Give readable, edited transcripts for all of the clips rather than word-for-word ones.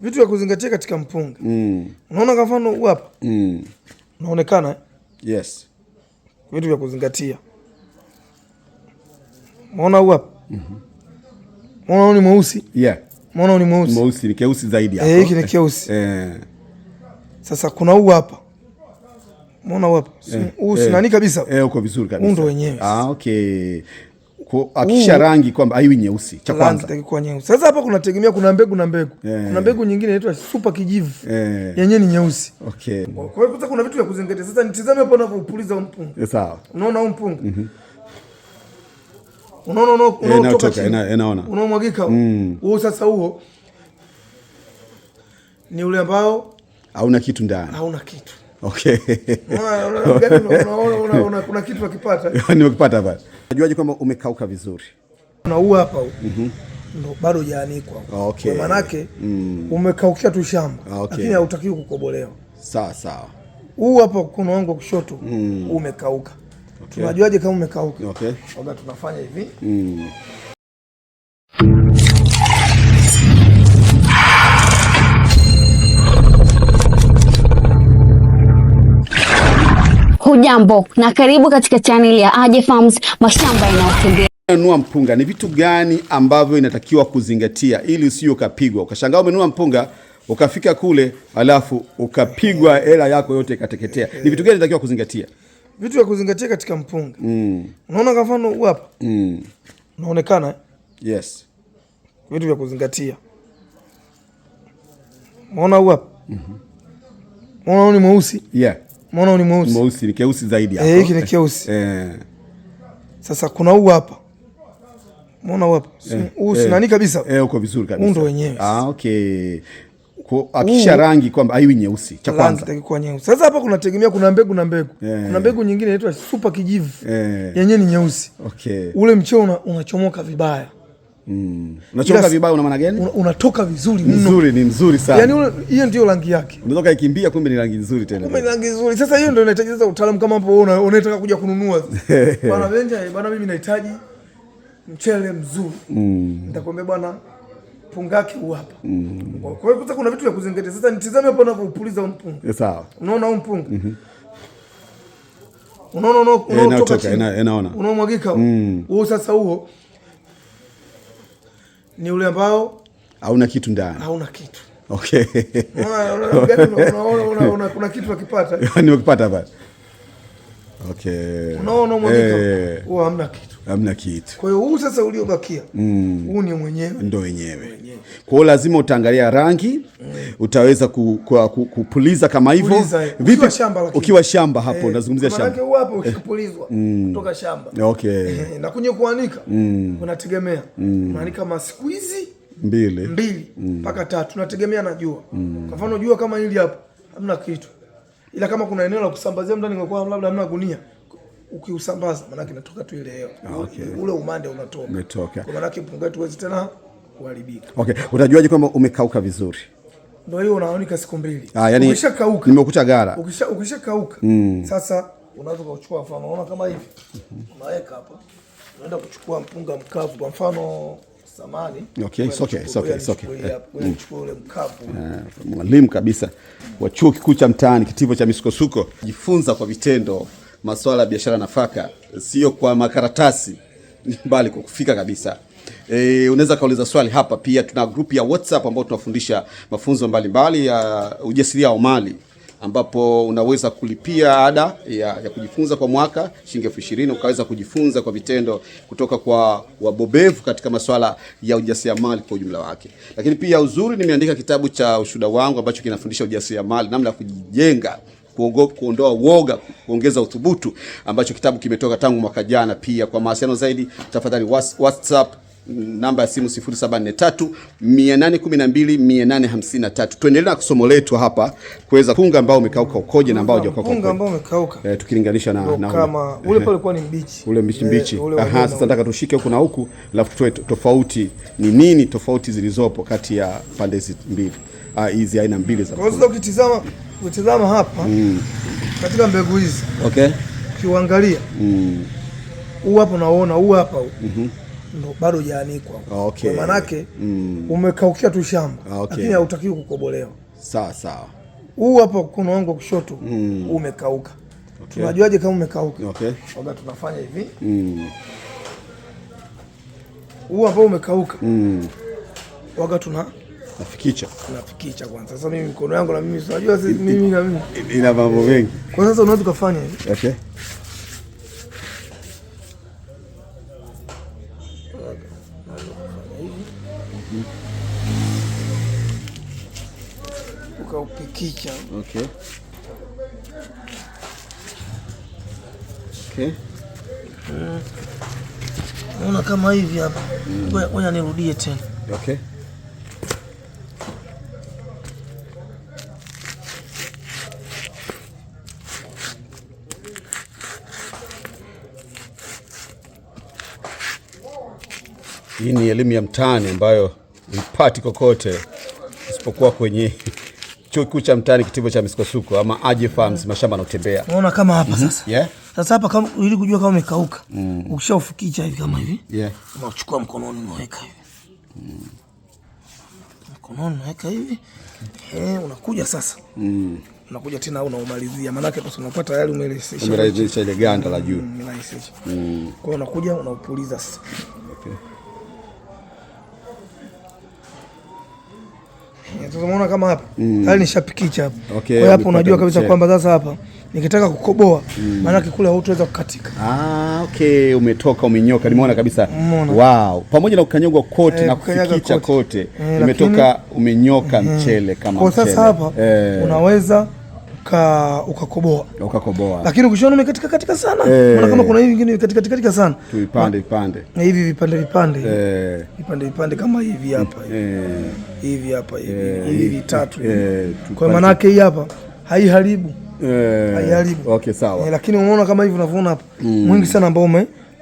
Vitu vya kuzingatia katika mpunga. Unaona kwa mfano huu hapa. Unaonekana? Yes. Vitu vya kuzingatia. Unaona huu hapa? Unaona ni mweusi? Yeah. Unaona ni mweusi? Mweusi ni keusi zaidi hapo. Hiki ni keusi. Sasa kuna huu hapa. Unaona huu hapa? Huu si nani kabisa? Uko vizuri kabisa. Huu ndo wenyewe. Okay. Akisha rangi kwamba haiwi nyeusi. Cha kwanza. Rangi itakuwa nyeusi. Sasa hapa kunategemea kuna mbegu na mbegu. Kuna mbegu nyingine inaitwa super kijivu. Yenyewe ni nyeusi. Okay. Kwa hiyo kuna vitu vya kuzingatia. Sasa nitizame hapo unapopuliza huu mpunga. Sawa. Unaona huu mpunga? Unaona unatoka inaona. Unaomwagika huo. Sasa huo ni ule ambao hauna kitu ndani. Hauna kitu. Okay. Unaona kuna kitu ukipata. Nimekipata basi. Unajuaje kwamba umekauka vizuri? Na huu hapa ndo bado hujaanikwa. Okay. Kwa maana yake umekaukia tu shamba. Lakini hautakiwi kukobolewa. Sawa sawa. Huu hapa kuna wangu kushoto umekauka. Okay. Tunajuaje kama umekauka? Okay. Oga tunafanya hivi. Hujambo na karibu katika channel ya AJ Farms, mashamba yanayotembea. Unanunua mpunga, ni vitu gani ambavyo inatakiwa kuzingatia ili usio kapigwa? Ukashangaa umenunua mpunga ukafika kule alafu ukapigwa hela yako yote ikateketea. Ni vitu gani inatakiwa kuzingatia? Vitu vya kuzingatia katika mpunga. Unaona kwa mfano huu hapa? Unaonekana? Yes. Vitu vya kuzingatia. Unaona huu hapa? Unaona ni mweusi? Yeah. Unaona ni mweusi? Mweusi ni keusi zaidi hapo. Hiki ni keusi. Sasa kuna huu hapa. Unaona huu hapa? Huu si nani kabisa? Uko vizuri kabisa. Huu ndo wenyewe. Okay. Akisha rangi kwamba haiwi nyeusi. Cha kwanza. Rangi itakuwa nyeusi. Sasa hapa kunategemea kuna mbegu na mbegu. Kuna mbegu nyingine inaitwa super kijivu. Yenyewe ni nyeusi. Okay. Ule mcheo unachomoka vibaya. Unachomoka vibaya una maana gani? Unatoka vizuri mno. Nzuri, ni nzuri sana. Yaani hiyo ndio rangi yake. Unatoka ikimbia kumbe ni rangi nzuri tena. Kumbe ni rangi nzuri. Sasa hiyo ndio inahitaji sasa utaalamu kama hapo wewe unataka kuja kununua. Bwana Benja, bwana mimi nahitaji mchele mzuri. Nitakwambia bwana pungake huu hapa. Kwa hiyo kuna vitu vya kuzingatia. Sasa nitizame hapo unapopuliza mpunga. Sawa. Unaona huu mpunga? Unaona unatoka inaona. Unaomwagika huo. Sasa huo ni ule ambao hauna kitu ndani. Hauna kitu. Okay. Unaona kuna kitu ukipata. Nimekipata basi. Okay. Unaona mwagika. Huo hamna kitu. Hamna kitu. Kwa hiyo huu sasa uliobakia huu ni mwenyewe. Ndio wenyewe. Kwa hiyo lazima utaangalia rangi, utaweza kupuliza kama hivyo. Vipi ukiwa shamba hapo nazungumzia shamba. Maana huu hapo ukipulizwa kutoka shamba. Okay. Na kwenye kuanika unategemea. Unanika masiku hizi 2 mpaka 3. Tunategemea na jua. Kwa mfano jua kama hili hapa hamna kitu. Ila kama kuna eneo la kusambazia ndani ingekuwa labda hamna gunia. Ukiusambaza maana yake inatoka tu ile hewa. Okay. Ule umande unatoka. Kwa maana yake mpunga wetu huwezi tena kuharibika. Okay. Utajuaje kwamba umekauka vizuri? Ndio hiyo unaonika siku 2. Yani umeshakauka. Nimekuta gara. Ukishakauka. Sasa unaweza kuchukua mfano unaona kama hivi. Unaweka hapa. Unaenda kuchukua mpunga mkavu kwa mfano samani. Okay, it's okay. Chukua ule mkavu. Mwalimu kabisa wa chuo kikuu cha mtaani kitivo cha misukosuko. Jifunza kwa vitendo masuala ya biashara nafaka, sio kwa makaratasi bali kwa kufika kabisa. Unaweza kauliza swali hapa. Pia tuna group ya WhatsApp ambao tunafundisha mafunzo mbalimbali ya ujasiriamali ambapo unaweza kulipia ada ya kujifunza kwa mwaka shilingi 20,000 ukaweza kujifunza kwa vitendo kutoka kwa wabobevu katika masuala ya ujasiriamali kwa ujumla wake. Lakini pia uzuri, nimeandika kitabu cha ushuhuda wangu ambacho kinafundisha ujasiriamali, namna ya kujijenga, kuondoa woga, kuongeza uthubutu, ambacho kitabu kimetoka tangu mwaka jana. Pia kwa mawasiliano zaidi tafadhali WhatsApp namba ya simu 0743812853. Tuendelee na somo letu hapa kuweza mpunga ambao umekauka ukoje na ambao hujakauka. Mpunga ambao umekauka tukilinganisha na kama ule pale ulikuwa ni mbichi. Ule mbichi. Sasa nataka tushike huko na huku alafu tutoe tofauti ni nini, tofauti zilizopo kati ya pande hizi mbili. Hizi aina mbili za mpunga. Kwa hiyo ukitizama hapa katika mbegu hizi. Okay. Ukiangalia huu hapa unaona huu hapa ndo bado hujaanikwa. Okay. Kwa manake umekaukia tu shamba. Lakini hautakiwi kukobolewa. Sawa sawa. Huu hapa kuna wangu kushoto umekauka. Tunajuaje kama umekauka? Waga tunafanya hivi. Huu hapa umekauka. Waga nafikicha kwanza. Sasa mimi mkono yangu na mimi unajua mimi na mimi ina mambo mengi. Kwa sasa unaweza kufanya hivi. Okay. Ukaupikicha. Okay. Okay. Unaona kama hivi hapa. Ngoja nirudie tena. Okay. Hii ni elimu ya mtaani ambayo ipati kokote isipokuwa kwenye chuo kikuu cha mtaani kitivo cha misukosuko ama Aje Farms mashamba na utembea. Unaona kama hapa sasa. Yeah. Sasa hapa kama ili kujua kama umekauka. Ukishaufikicha hivi kama hivi. Yeah. Unachukua mkononi unaweka hivi. Mkononi unaweka hivi. Unakuja sasa. Unakuja tena unaumalizia. Maana yake unapata tayari umerahisisha ile ganda la juu. Umerahisisha. Kwa hiyo unakuja unaupuliza sasa. Okay. Sasa unaona kama hapa tayari nishapikicha hapa. Okay, kwa hiyo hapo unajua kabisa kwamba sasa hapa nikitaka kukoboa maana yake kule hautaweza kukatika. Okay, umetoka umenyoka. Nimeona kabisa. Wow. Pamoja na kukanyagwa kote na kufikicha kote. Imetoka umenyoka mchele kama mchele. Kwa sasa hapa unaweza ukakoboa. Lakini ukishaona umekatika sana. Maana kama kuna hivi vingine katika sana. Vipande. Na hivi vipande. Vipande kama hivi hapa. Hivi hapa hivi vitatu. Kwa maana yake hii hapa haiharibu. Okay, sawa. Lakini unaona kama hivi unavyoona hapa mwingi sana ambao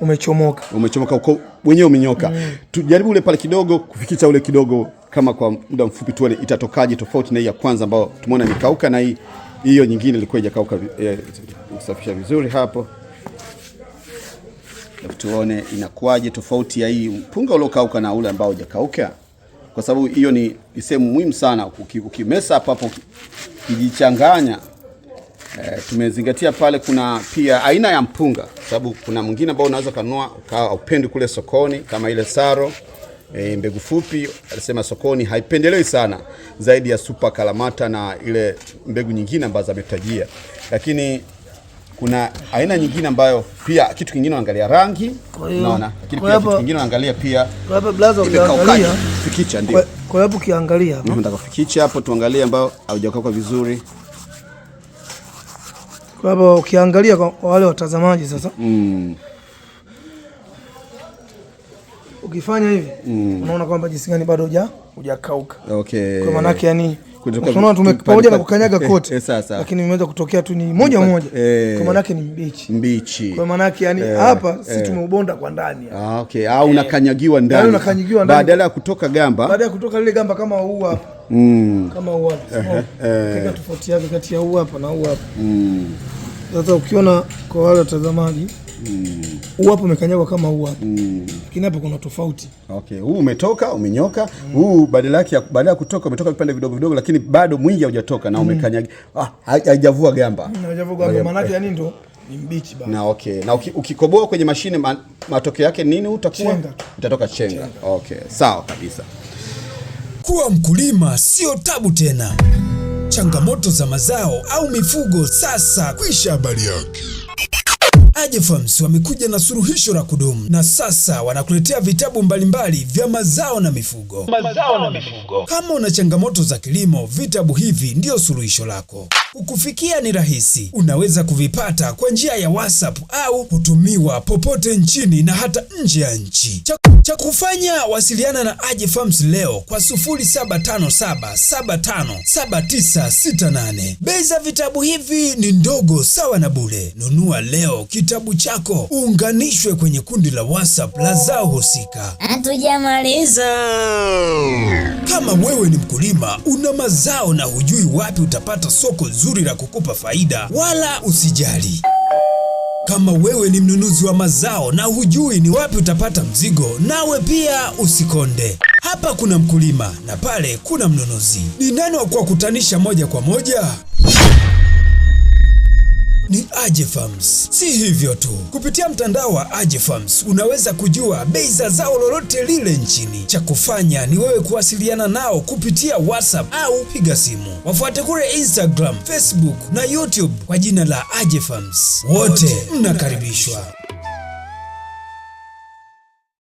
umechomoka uko wenyewe umenyoka. Tujaribu ule pale kidogo kufikicha ule kidogo kama kwa muda mfupi tuone itatokaje tofauti na hii ya kwanza ambayo tumeona imekauka na hiyo nyingine ilikuwa haijakauka. Usafisha vizuri hapo. Tuone inakuaje tofauti ya hii mpunga uliokauka na ule ambao hujakauka. Kwa sababu hiyo ni sehemu muhimu sana ukimesa hapo kijichanganya. Tumezingatia pale kuna pia aina ya mpunga, sababu kuna mwingine ambao unaweza kununua upendi kule sokoni kama ile Saro mbegu fupi, alisema sokoni haipendelewi sana zaidi ya Super Kalamata na ile mbegu nyingine ambazo ametajia. Lakini kuna aina nyingine ambayo pia kitu kingine unaangalia rangi, unaona, lakini pia kitu kingine unaangalia pia hapa blaza ukiangalia fikicha ndio. Kwa hapo ukiangalia hapa nataka kufikicha hapo tuangalie ambao haujakauka vizuri. Kwa hapo ukiangalia kwa wale watazamaji sasa. Ukifanya hivi unaona kwamba jinsi gani bado hujakauka. Okay. Kwa maana yake yani tunaona pamoja na kukanyaga kote lakini imeweza kutokea tu ni moja. Kwa maana yake ni mbichi. Kwa maana yake yani hapa si tumeubonda kwa ndani. Okay. Au unakanyagiwa ndani. Badala ya kutoka gamba. Baada ya kutoka lile gamba kama huu hapa. Kama huu hapa. Kika tofauti yake kati ya huu hapa na huu hapa. Sasa ukiona kwa wale watazamaji huu hapa umekanyagwa kama huu hapa. Lakini hapa kuna tofauti. Okay, huu umetoka, umenyoka. Huu badala ya kutoka umetoka vipande vidogo lakini bado mwingi haujatoka na umekanyaga. Haijavua gamba. Haijavua gamba maana yake yani ndo ni mbichi bado. Na okay. Na ukikoboa kwenye mashine matokeo yake nini utakuwa? Utatoka chenga. Okay, sawa kabisa. Kuwa mkulima sio tabu tena. Changamoto za mazao au mifugo sasa kwisha habari yake. Aje Farms wamekuja na suluhisho la kudumu na sasa wanakuletea vitabu mbalimbali vya mazao na mifugo. Kama una changamoto za kilimo, vitabu hivi ndio suluhisho lako. Kukufikia ni rahisi. Unaweza kuvipata kwa njia ya WhatsApp au kutumiwa popote nchini na hata nje ya nchi. Cha kufanya, wasiliana na Aje Farms leo kwa 0757757968. Bei za vitabu hivi ni ndogo sawa na bure. Nunua leo kitabu chako uunganishwe kwenye kundi la WhatsApp la zao husika. Hatujamaliza. Kama wewe ni mkulima, una mazao na hujui wapi utapata soko zuri la kukupa faida, wala usijali. Kama wewe ni mnunuzi wa mazao na hujui ni wapi utapata mzigo, nawe pia usikonde. Hapa kuna mkulima na pale kuna mnunuzi. Ni nani wa kuwakutanisha moja kwa moja? Ni AJEFARMS. Si hivyo tu, kupitia mtandao wa AJEFARMS unaweza kujua bei za zao lolote lile nchini. Cha kufanya ni wewe kuwasiliana nao kupitia WhatsApp au piga simu. Wafuate kule Instagram, Facebook na YouTube kwa jina la AJEFARMS. Wote mnakaribishwa.